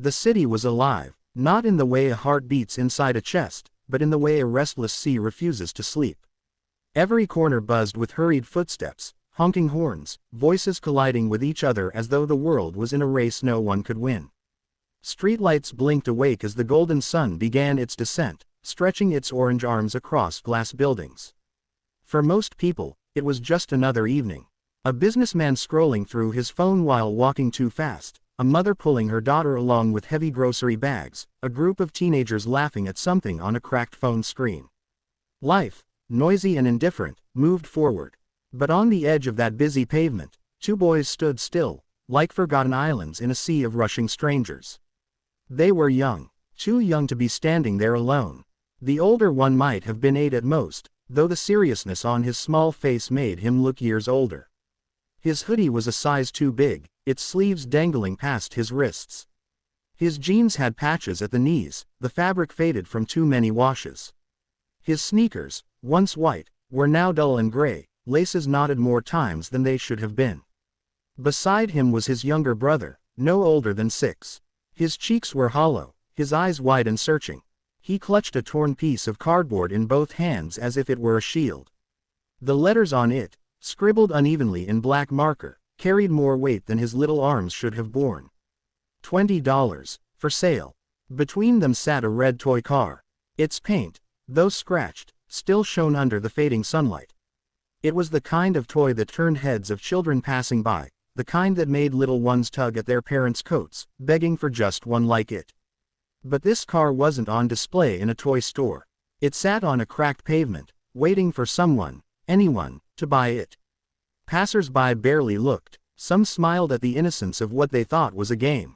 The city was alive, not in the way a heart beats inside a chest, but in the way a restless sea refuses to sleep. Every corner buzzed with hurried footsteps, honking horns, voices colliding with each other as though the world was in a race no one could win. Streetlights blinked awake as the golden sun began its descent, stretching its orange arms across glass buildings. For most people, it was just another evening. A businessman scrolling through his phone while walking too fast, a mother pulling her daughter along with heavy grocery bags, a group of teenagers laughing at something on a cracked phone screen. Life, noisy and indifferent, moved forward. But on the edge of that busy pavement, two boys stood still, like forgotten islands in a sea of rushing strangers. They were young, too young to be standing there alone. The older one might have been 8 at most, though the seriousness on his small face made him look years older. His hoodie was a size too big, its sleeves dangling past his wrists. His jeans had patches at the knees, the fabric faded from too many washes. His sneakers, once white, were now dull and gray, laces knotted more times than they should have been. Beside him was his younger brother, no older than 6. His cheeks were hollow, his eyes wide and searching. He clutched a torn piece of cardboard in both hands as if it were a shield. The letters on it, scribbled unevenly in black marker, carried more weight than his little arms should have borne. $20, for sale. Between them sat a red toy car. Its paint, though scratched, still shone under the fading sunlight. It was the kind of toy that turned heads of children passing by, the kind that made little ones tug at their parents' coats, begging for just one like it. But this car wasn't on display in a toy store. It sat on a cracked pavement, waiting for someone, anyone, to buy it. Passers-by barely looked, some smiled at the innocence of what they thought was a game.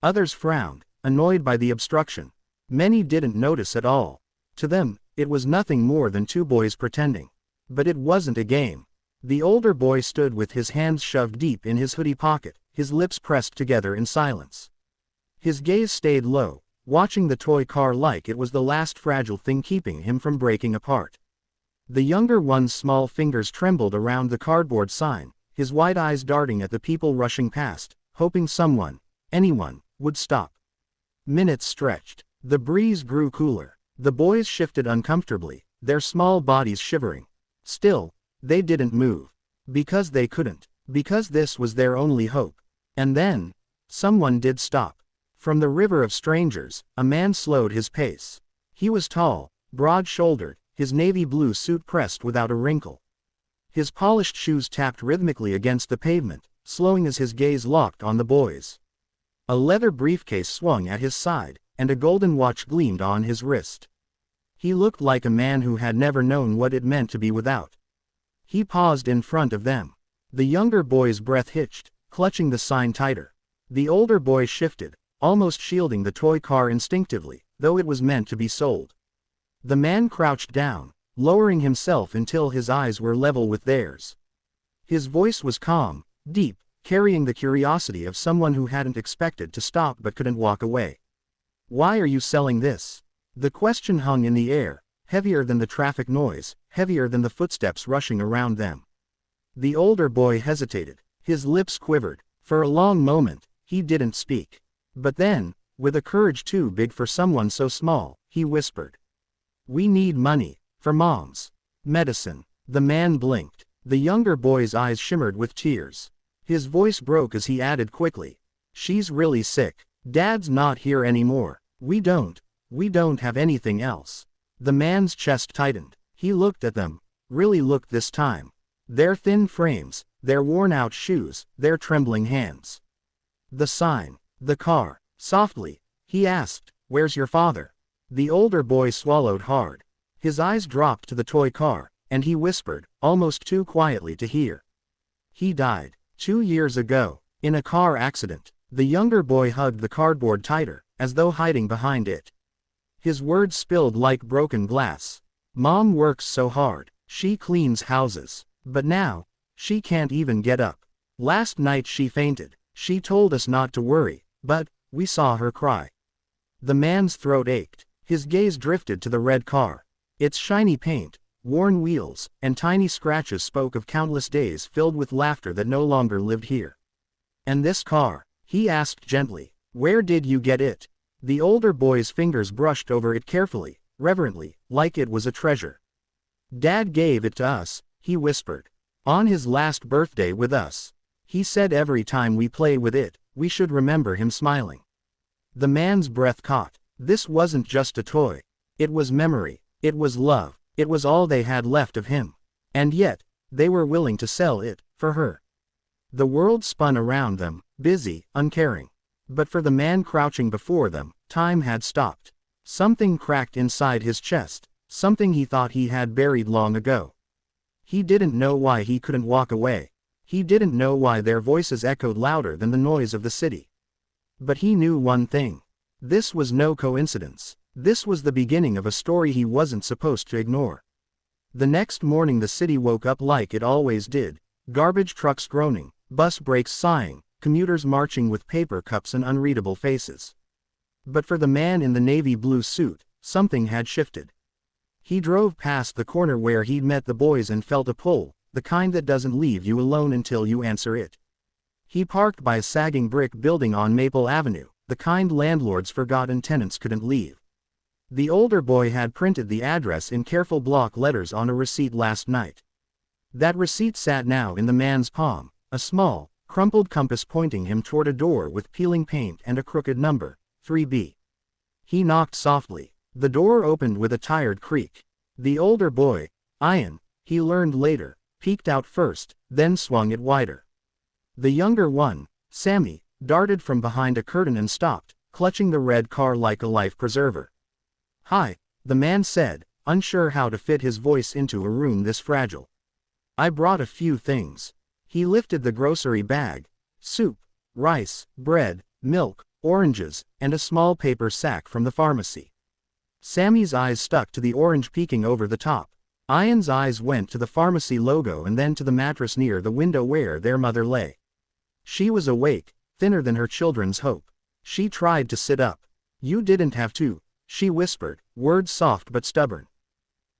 Others frowned, annoyed by the obstruction. Many didn't notice at all. To them, it was nothing more than two boys pretending. But it wasn't a game. The older boy stood with his hands shoved deep in his hoodie pocket, his lips pressed together in silence. His gaze stayed low, watching the toy car like it was the last fragile thing keeping him from breaking apart. The younger one's small fingers trembled around the cardboard sign, his wide eyes darting at the people rushing past, hoping someone, anyone, would stop. Minutes stretched. The breeze grew cooler. The boys shifted uncomfortably, their small bodies shivering. Still, they didn't move. Because they couldn't. Because this was their only hope. And then, someone did stop. From the river of strangers, a man slowed his pace. He was tall, broad-shouldered, his navy blue suit pressed without a wrinkle. His polished shoes tapped rhythmically against the pavement, slowing as his gaze locked on the boys. A leather briefcase swung at his side, and a golden watch gleamed on his wrist. He looked like a man who had never known what it meant to be without. He paused in front of them. The younger boy's breath hitched, clutching the sign tighter. The older boy shifted, almost shielding the toy car instinctively, though it was meant to be sold. The man crouched down, lowering himself until his eyes were level with theirs. His voice was calm, deep, carrying the curiosity of someone who hadn't expected to stop but couldn't walk away. "Why are you selling this?" The question hung in the air, heavier than the traffic noise, heavier than the footsteps rushing around them. The older boy hesitated, his lips quivered. For a long moment, he didn't speak. But then, with a courage too big for someone so small, he whispered, "We need money, for Mom's medicine." The man blinked. The younger boy's eyes shimmered with tears. His voice broke as he added quickly, "She's really sick. Dad's not here anymore. We don't have anything else." The man's chest tightened. He looked at them, really looked this time. Their thin frames, their worn-out shoes, their trembling hands. The sign, the car. Softly, he asked, "Where's your father?" The older boy swallowed hard. His eyes dropped to the toy car, and he whispered, almost too quietly to hear, "He died 2 years ago, in a car accident." The younger boy hugged the cardboard tighter, as though hiding behind it. His words spilled like broken glass. "Mom works so hard. She cleans houses. But now, she can't even get up. Last night she fainted. She told us not to worry, but we saw her cry." The man's throat ached. His gaze drifted to the red car. Its shiny paint, worn wheels, and tiny scratches spoke of countless days filled with laughter that no longer lived here. "And this car?" he asked gently. Where did you get it? The older boy's fingers brushed over it carefully, reverently, like it was a treasure. Dad gave it to us, he whispered. On his last birthday with us. He said every time we play with it, we should remember him smiling. The man's breath caught. This wasn't just a toy. It was memory. It was love. It was all they had left of him. And yet, they were willing to sell it, for her. The world spun around them, busy, uncaring. But for the man crouching before them, time had stopped. Something cracked inside his chest, something he thought he had buried long ago. He didn't know why he couldn't walk away. He didn't know why their voices echoed louder than the noise of the city. But he knew one thing. This was no coincidence. This was the beginning of a story he wasn't supposed to ignore. The next morning the city woke up like it always did, garbage trucks groaning, bus brakes sighing, commuters marching with paper cups and unreadable faces. But for the man in the navy blue suit, something had shifted. He drove past the corner where he'd met the boys and felt a pull, the kind that doesn't leave you alone until you answer it. He parked by a sagging brick building on Maple Avenue, the kind landlords forgot and tenants couldn't leave. The older boy had printed the address in careful block letters on a receipt last night. That receipt sat now in the man's palm, a small, crumpled compass pointing him toward a door with peeling paint and a crooked number, 3B. He knocked softly. The door opened with a tired creak. The older boy, Ian, he learned later, peeked out first, then swung it wider. The younger one, Sammy, darted from behind a curtain and stopped, clutching the red car like a life preserver. "Hi," the man said, unsure how to fit his voice into a room this fragile. "I brought a few things." He lifted the grocery bag: soup, rice, bread, milk, oranges, and a small paper sack from the pharmacy. Sammy's eyes stuck to the orange peeking over the top. Ian's eyes went to the pharmacy logo and then to the mattress near the window where their mother lay. She was awake, thinner than her children's hope. She tried to sit up. "You didn't have to," she whispered, words soft but stubborn.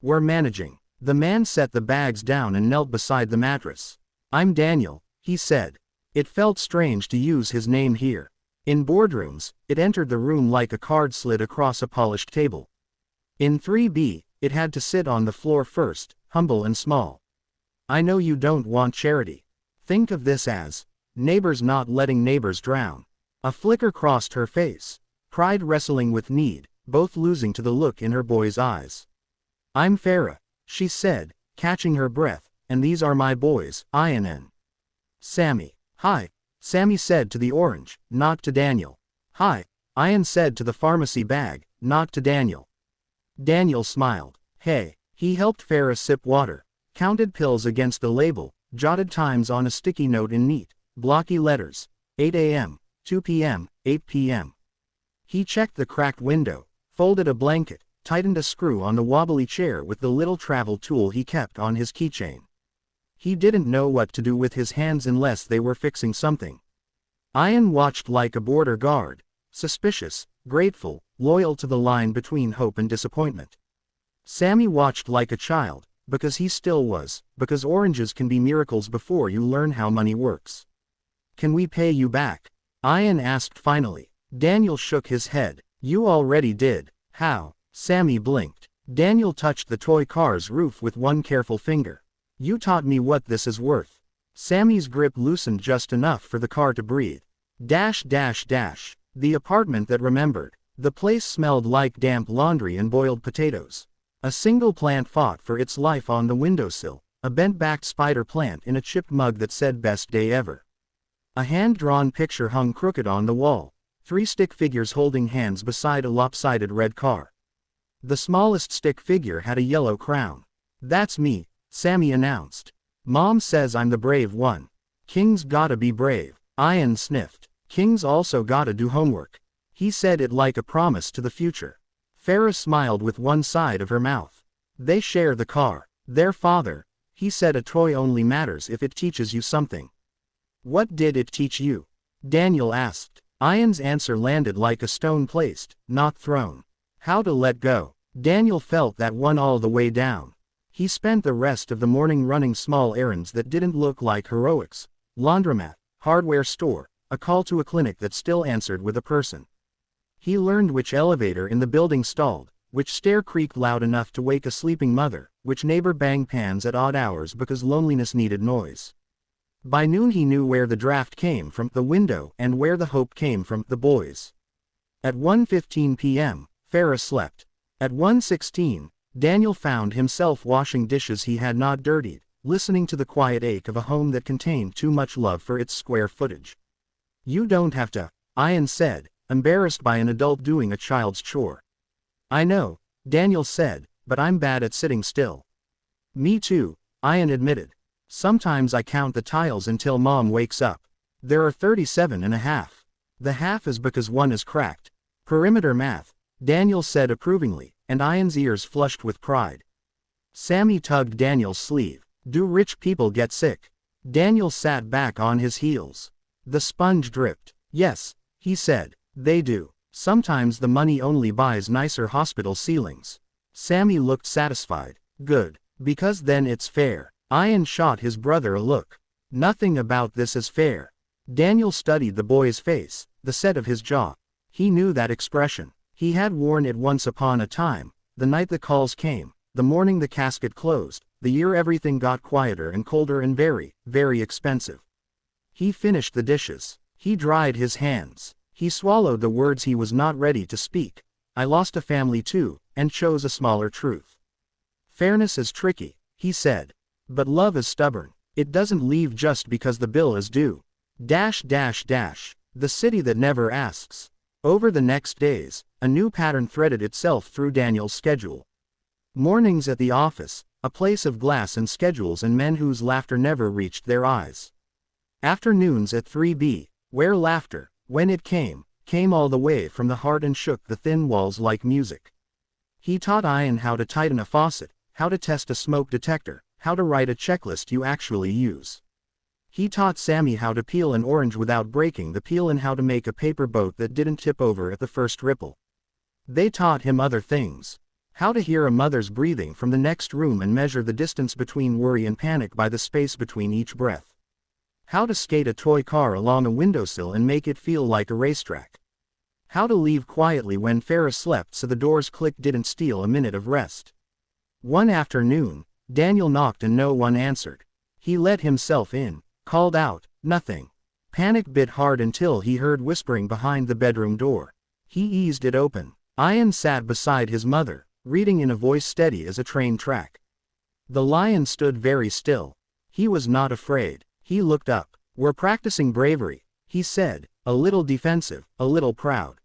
"We're managing." The man set the bags down and knelt beside the mattress. "I'm Daniel," he said. It felt strange to use his name here. In boardrooms, it entered the room like a card slid across a polished table. In 3B, it had to sit on the floor first, humble and small. "I know you don't want charity. Think of this as neighbors not letting neighbors drown." A flicker crossed her face. Pride wrestling with need, both losing to the look in her boy's eyes. "I'm Farah," she said, catching her breath, "and these are my boys, Ian and Sammy." "Hi," Sammy said to the orange, not to Daniel. "Hi," Ian said to the pharmacy bag, not to Daniel. Daniel smiled. "Hey." He helped Farah sip water, counted pills against the label, jotted times on a sticky note in neat, blocky letters: 8 a.m., 2 p.m., 8 p.m. He checked the cracked window, folded a blanket, tightened a screw on the wobbly chair with the little travel tool he kept on his keychain. He didn't know what to do with his hands unless they were fixing something. Ian watched like a border guard, suspicious, grateful, loyal to the line between hope and disappointment. Sammy watched like a child, because he still was, because oranges can be miracles before you learn how money works. "Can we pay you back?" Ian asked finally. Daniel shook his head. "You already did." "How?" Sammy blinked. Daniel touched the toy car's roof with one careful finger. "You taught me what this is worth." Sammy's grip loosened just enough for the car to breathe. Dash dash dash. The apartment that remembered. The place smelled like damp laundry and boiled potatoes. A single plant fought for its life on the windowsill, a bent-backed spider plant in a chipped mug that said "Best Day Ever." A hand-drawn picture hung crooked on the wall, 3 stick figures holding hands beside a lopsided red car. The smallest stick figure had a yellow crown. "That's me," Sammy announced. "Mom says I'm the brave one." "Kings gotta be brave," Ian sniffed. "Kings also gotta do homework." He said it like a promise to the future. Farah smiled with one side of her mouth. "They share the car. Their father," he said, "a toy only matters if it teaches you something." "What did it teach you?" Daniel asked. Ian's answer landed like a stone placed, not thrown. "How to let go." Daniel felt that one all the way down. He spent the rest of the morning running small errands that didn't look like heroics. Laundromat, hardware store, a call to a clinic that still answered with a person. He learned which elevator in the building stalled, which stair creaked loud enough to wake a sleeping mother, which neighbor banged pans at odd hours because loneliness needed noise. By noon he knew where the draft came from, the window, and where the hope came from, the boys. At 1:15 p.m., Farah slept. At 1:16, Daniel found himself washing dishes he had not dirtied, listening to the quiet ache of a home that contained too much love for its square footage. "You don't have to," Ian said, embarrassed by an adult doing a child's chore. "I know," Daniel said, "but I'm bad at sitting still." "Me too," Ian admitted. "Sometimes I count the tiles until Mom wakes up. There are 37 and a half. The half is because one is cracked." "Perimeter math," Daniel said approvingly, and Ian's ears flushed with pride. Sammy tugged Daniel's sleeve. "Do rich people get sick?" Daniel sat back on his heels. The sponge dripped. "Yes," he said, "they do. Sometimes the money only buys nicer hospital ceilings." Sammy looked satisfied. "Good. Because then it's fair." Ian shot his brother a look. "Nothing about this is fair." Daniel studied the boy's face, the set of his jaw. He knew that expression. He had worn it once upon a time, the night the calls came, the morning the casket closed, the year everything got quieter and colder and very, very expensive. He finished the dishes. He dried his hands. He swallowed the words he was not ready to speak. "I lost a family too, and chose a smaller truth. Fairness is tricky," he said. "But love is stubborn. It doesn't leave just because the bill is due. The city that never asks." Over the next days, a new pattern threaded itself through Daniel's schedule. Mornings at the office, a place of glass and schedules and men whose laughter never reached their eyes. Afternoons at 3B, where laughter, when it came all the way from the heart and shook the thin walls like music. He taught Ian how to tighten a faucet, how to test a smoke detector, how to write a checklist you actually use. He taught Sammy how to peel an orange without breaking the peel and how to make a paper boat that didn't tip over at the first ripple. They taught him other things. How to hear a mother's breathing from the next room and measure the distance between worry and panic by the space between each breath. How to skate a toy car along a windowsill and make it feel like a racetrack. How to leave quietly when Farah slept so the door's click didn't steal a minute of rest. One afternoon, Daniel knocked and no one answered. He let himself in. Called out, "Nothing." Panic bit hard until he heard whispering behind the bedroom door. He eased it open. Ian sat beside his mother, reading in a voice steady as a train track. The lion stood very still. He was not afraid. He looked up. "We're practicing bravery," he said, a little defensive, a little proud.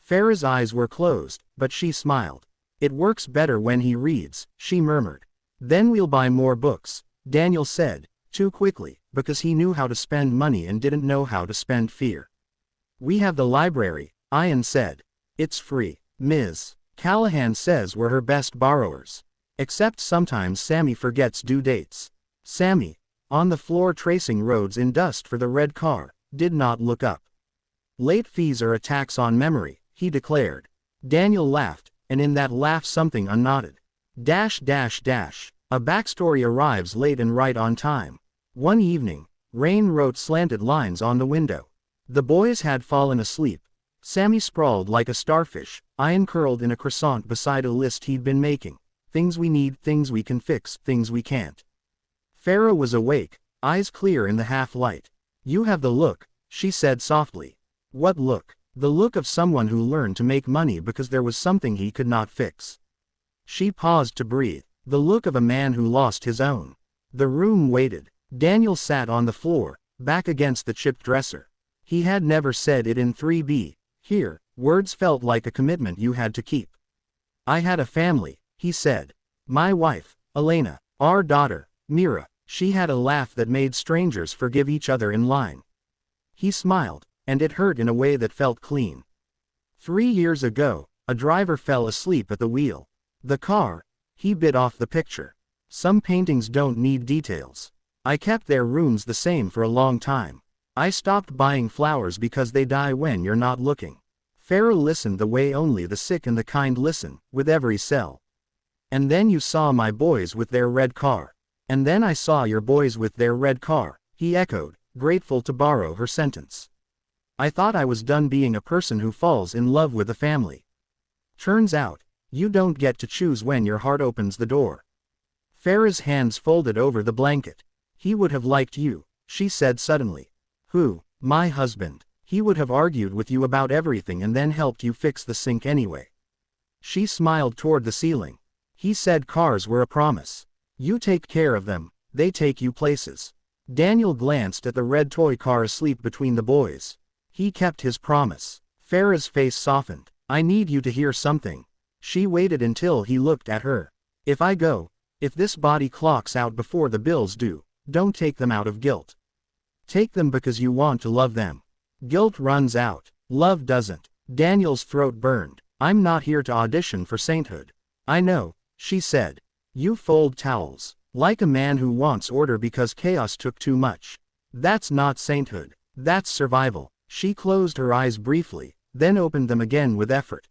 Farah's eyes were closed, but she smiled. "It works better when he reads," she murmured. "Then we'll buy more books," Daniel said, too quickly, because he knew how to spend money and didn't know how to spend fear. "We have the library," Ian said. "It's free. Ms. Callahan says we're her best borrowers. Except sometimes Sammy forgets due dates." Sammy, on the floor tracing roads in dust for the red car, did not look up. "Late fees are a tax on memory," he declared. Daniel laughed, and in that laugh something unnodded. A backstory arrives late and right on time. One evening, rain wrote slanted lines on the window. The boys had fallen asleep. Sammy sprawled like a starfish, Ian curled in a croissant beside a list he'd been making. Things we need, things we can fix, things we can't. Farah was awake, eyes clear in the half-light. "You have the look," she said softly. "What look?" "The look of someone who learned to make money because there was something he could not fix." She paused to breathe. "The look of a man who lost his own." The room waited. Daniel sat on the floor, back against the chipped dresser. He had never said it in 3B. Here, words felt like a commitment you had to keep. "I had a family," he said. "My wife, Elena. Our daughter, Mira." She had a laugh that made strangers forgive each other in line. He smiled, and it hurt in a way that felt clean. 3 years ago, a driver fell asleep at the wheel. The car. He bit off the picture. Some paintings don't need details. I kept their rooms the same for a long time. I stopped buying flowers because they die when you're not looking. Farah listened the way only the sick and the kind listen, with every cell. "And then you saw my boys with their red car. And then I saw your boys with their red car," he echoed, grateful to borrow her sentence. I thought I was done being a person who falls in love with a family. Turns out, you don't get to choose when your heart opens the door. Farah's hands folded over the blanket. He would have liked you, she said suddenly. Who? My husband. He would have argued with you about everything and then helped you fix the sink anyway. She smiled toward the ceiling. He said cars were a promise. You take care of them, they take you places. Daniel glanced at the red toy car asleep between the boys. He kept his promise. Farah's face softened. I need you to hear something. She waited until he looked at her. If I go, if this body clocks out before the bills do, don't take them out of guilt. Take them because you want to love them. Guilt runs out, love doesn't. Daniel's throat burned. I'm not here to audition for sainthood. I know, she said. You fold towels, like a man who wants order because chaos took too much. That's not sainthood, that's survival. She closed her eyes briefly, then opened them again with effort.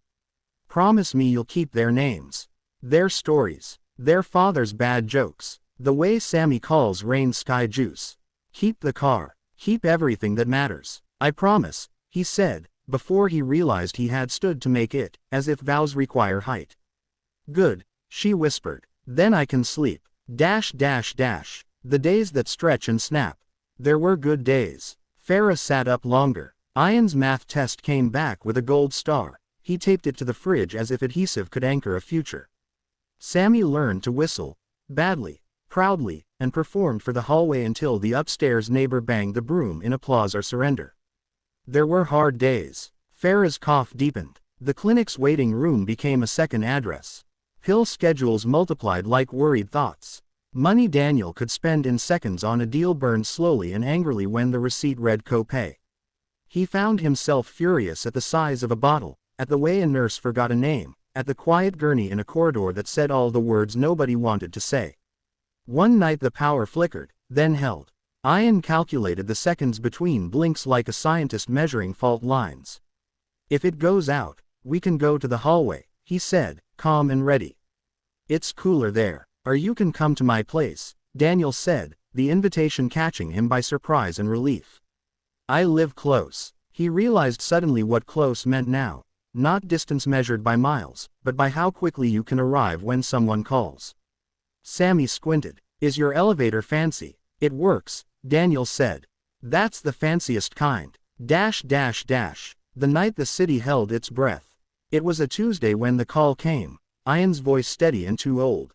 Promise me you'll keep their names. Their stories. Their father's bad jokes. The way Sammy calls rain sky juice. Keep the car. Keep everything that matters. I promise, he said, before he realized he had stood to make it, as if vows require height. Good, she whispered. Then I can sleep. The days that stretch and snap. There were good days. Farah sat up longer. Ian's math test came back with a gold star. He taped it to the fridge as if adhesive could anchor a future. Sammy learned to whistle, badly, proudly, and performed for the hallway until the upstairs neighbor banged the broom in applause or surrender. There were hard days. Farah's cough deepened. The clinic's waiting room became a second address. Pill schedules multiplied like worried thoughts. Money Daniel could spend in seconds on a deal burned slowly and angrily when the receipt read copay. He found himself furious at the size of a bottle, at the way a nurse forgot a name, at the quiet gurney in a corridor that said all the words nobody wanted to say. One night the power flickered, then held. Ian calculated the seconds between blinks like a scientist measuring fault lines. If it goes out, we can go to the hallway, he said, calm and ready. It's cooler there. Or you can come to my place, Daniel said, the invitation catching him by surprise and relief. I live close. He realized suddenly what close meant now. Not distance measured by miles, but by how quickly you can arrive when someone calls. Sammy squinted. Is your elevator fancy? It works, Daniel said. That's the fanciest kind. The night the city held its breath. It was a Tuesday when the call came, Ian's voice steady and too old.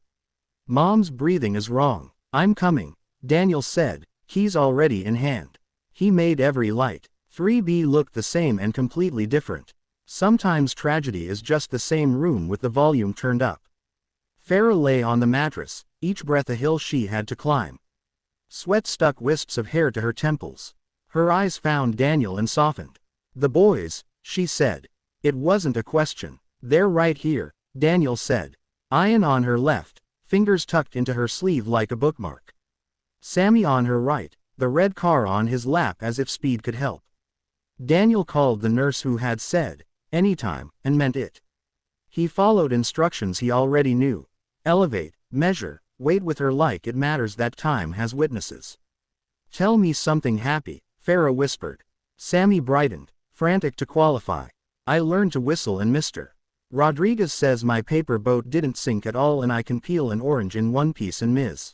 Mom's breathing is wrong. I'm coming, Daniel said, keys already in hand. He made every light. 3B looked the same and completely different. Sometimes tragedy is just the same room with the volume turned up. Farah lay on the mattress, each breath a hill she had to climb. Sweat stuck wisps of hair to her temples. Her eyes found Daniel and softened. The boys, she said. It wasn't a question. They're right here, Daniel said. Ian on her left, fingers tucked into her sleeve like a bookmark. Sammy on her right, the red car on his lap as if speed could help. Daniel called the nurse who had said, anytime, and meant it. He followed instructions he already knew. Elevate, measure, wait with her like it matters that time has witnesses. Tell me something happy, Farah whispered. Sammy brightened, frantic to qualify. I learned to whistle and Mr. Rodriguez says my paper boat didn't sink at all and I can peel an orange in one piece and Ms.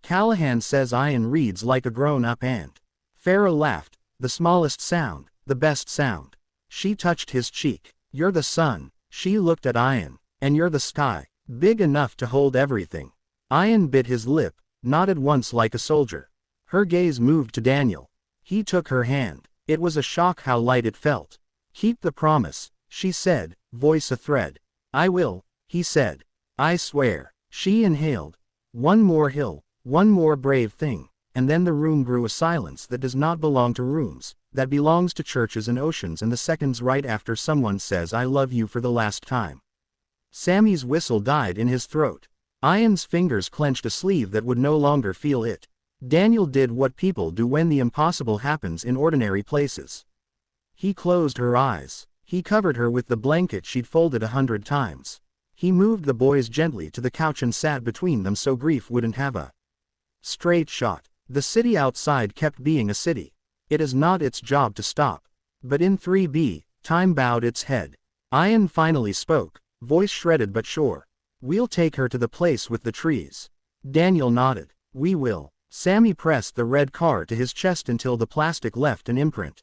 Callahan says Ian reads like a grown-up and. Farah laughed, the smallest sound, the best sound. She touched his cheek. You're the sun, she looked at Ian, and you're the sky, big enough to hold everything. Ian bit his lip, nodded once like a soldier. Her gaze moved to Daniel. He took her hand. It was a shock how light it felt. Keep the promise, she said, voice a thread. I will, he said. I swear. She inhaled. One more hill, one more brave thing, and then the room grew a silence that does not belong to rooms, that belongs to churches and oceans and the seconds right after someone says I love you for the last time. Sammy's whistle died in his throat. Ian's fingers clenched a sleeve that would no longer feel it. Daniel did what people do when the impossible happens in ordinary places. He closed her eyes. He covered her with the blanket she'd folded 100 times. He moved the boys gently to the couch and sat between them so grief wouldn't have a straight shot. The city outside kept being a city. It is not its job to stop. But in 3B, time bowed its head. Ian finally spoke, voice shredded but sure. "We'll take her to the place with the trees." Daniel nodded. "We will." Sammy pressed the red car to his chest until the plastic left an imprint.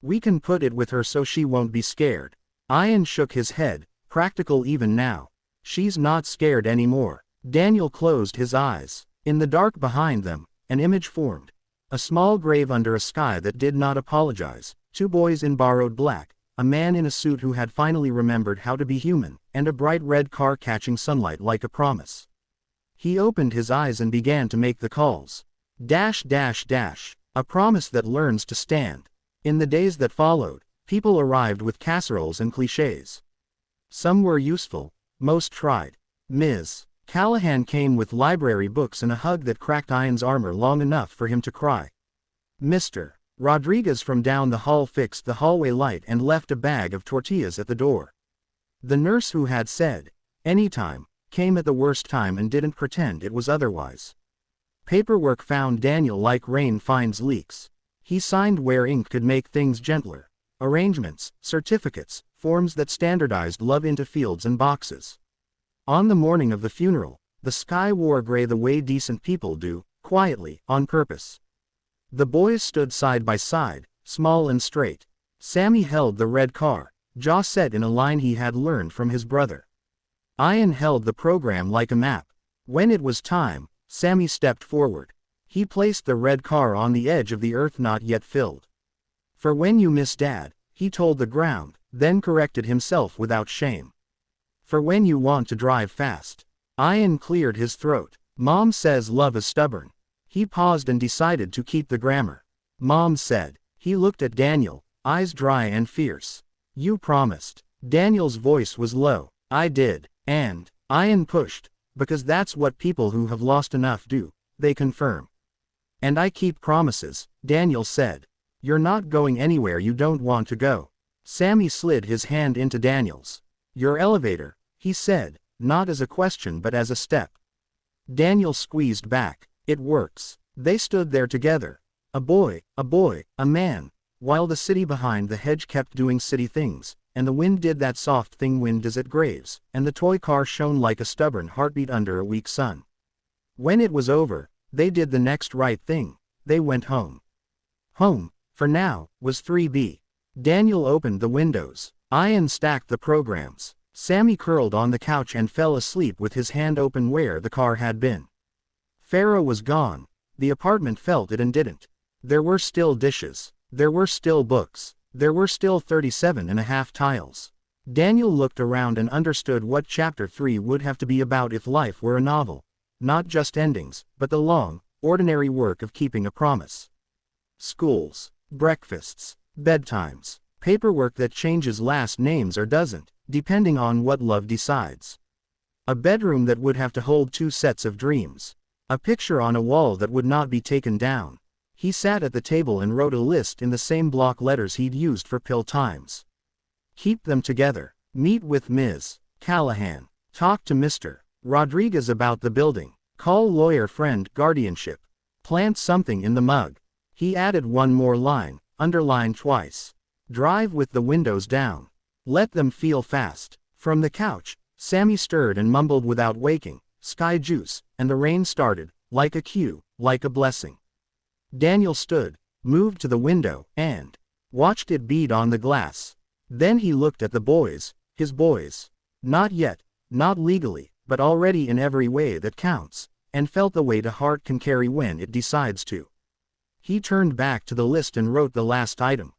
"We can put it with her so she won't be scared." Ian shook his head, practical even now. "She's not scared anymore." Daniel closed his eyes. In the dark behind them, an image formed. A small grave under a sky that did not apologize, 2 boys in borrowed black, a man in a suit who had finally remembered how to be human, and a bright red car catching sunlight like a promise. He opened his eyes and began to make the calls. Dash dash dash. A promise that learns to stand. In the days that followed, people arrived with casseroles and cliches. Some were useful, most tried. Ms. Callahan came with library books and a hug that cracked Ian's armor long enough for him to cry. Mr. Rodriguez from down the hall fixed the hallway light and left a bag of tortillas at the door. The nurse who had said, "Anytime," came at the worst time and didn't pretend it was otherwise. Paperwork found Daniel like rain finds leaks. He signed where ink could make things gentler. Arrangements, certificates, forms that standardized love into fields and boxes. On the morning of the funeral, the sky wore gray the way decent people do, quietly, on purpose. The boys stood side by side, small and straight. Sammy held the red car, jaw set in a line he had learned from his brother. Ian held the program like a map. When it was time, Sammy stepped forward. He placed the red car on the edge of the earth not yet filled. "For when you miss Dad," he told the ground, then corrected himself without shame. "For when you want to drive fast." Ian cleared his throat. "Mom says love is stubborn." He paused and decided to keep the grammar. "Mom said." He looked at Daniel, eyes dry and fierce. "You promised." Daniel's voice was low. "I did." And Ian pushed. "Because that's what people who have lost enough do, they confirm." "And I keep promises," Daniel said. "You're not going anywhere you don't want to go." Sammy slid his hand into Daniel's. "Your elevator," he said, not as a question but as a step. Daniel squeezed back. "It works." They stood there together. A boy, a man, while the city behind the hedge kept doing city things, and the wind did that soft thing wind does at graves, and the toy car shone like a stubborn heartbeat under a weak sun. When it was over, they did the next right thing. They went home. Home, for now, was 3B. Daniel opened the windows. Ian stacked the programs. Sammy curled on the couch and fell asleep with his hand open where the car had been. Farah was gone. The apartment felt it and didn't. There were still dishes. There were still books. There were still 37.5 tiles. Daniel looked around and understood what Chapter 3 would have to be about if life were a novel. Not just endings, but the long, ordinary work of keeping a promise. Schools, breakfasts, bedtimes, paperwork that changes last names or doesn't, depending on what love decides. A bedroom that would have to hold 2 sets of dreams. A picture on a wall that would not be taken down. He sat at the table and wrote a list in the same block letters he'd used for pill times. Keep them together. Meet with Ms. Callahan. Talk to Mr. Rodriguez about the building. Call lawyer friend guardianship. Plant something in the mug. He added one more line, underlined twice. Drive with the windows down. Let them feel fast. From the couch, Sammy stirred and mumbled without waking, "Sky juice," and the rain started, like a cue, like a blessing. Daniel stood, moved to the window, and watched it bead on the glass. Then he looked at the boys, his boys. Not yet, not legally, but already in every way that counts, and felt the weight a heart can carry when it decides to. He turned back to the list and wrote the last item.